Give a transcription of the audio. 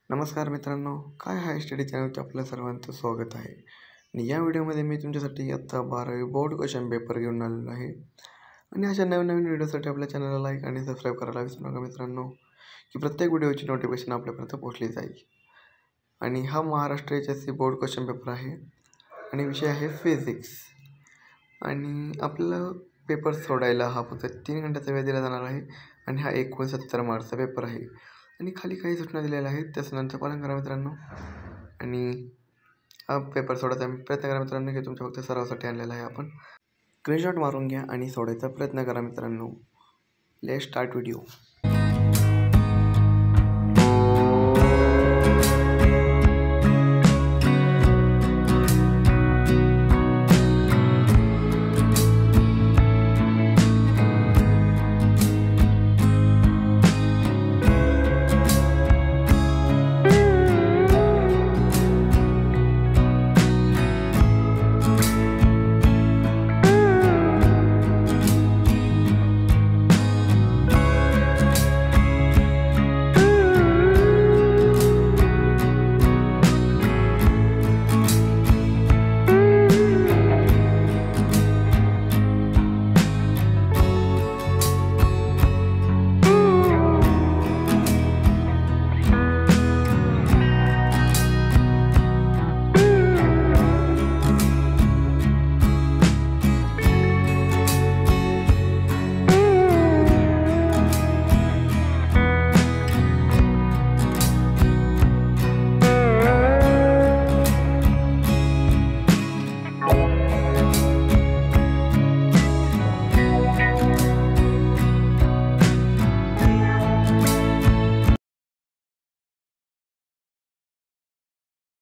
नमस्कार मित्रांनो, काय हाय स्टडी चॅनलचे आपल्या सर्वांचं स्वागत आहे. आणि या व्हिडिओमध्ये मी तुमच्यासाठी इयत्ता 12वी बोर्ड क्वेश्चन पेपर घेऊन आलेलो आहे. आणि अशा नवीन नवीन व्हिडिओसाठी आपल्या चॅनलला लाईक आणि सबस्क्राईब करायला विसरू नका मित्रांनो, की प्रत्येक व्हिडिओची नोटिफिकेशन आपल्यापर्यंत पोहोचली जाईल. आणि हा Maharashtra HSC board question paper आहे आणि विषय आहे फिजिक्स. आणि आपल्याला पेपर सोडायला हा फक्त 3 घंट्याचा वेळ दिला जाणार आहे आणि हा 69 मार्क्सचा पेपर आहे. आणि खाली काही सूचना दिलेल्या आहेत, त्या सूचनांचं पालन करा मित्रांनो. आणि हा पेपर सोडायचा प्रयत्न करा मित्रांनो, की तुमच्या फक्त सरावासाठी आणलेला आहे. आपण स्क्रीनशॉट मारून घ्या आणि सोडायचा प्रयत्न करा मित्रांनो. Let's start video.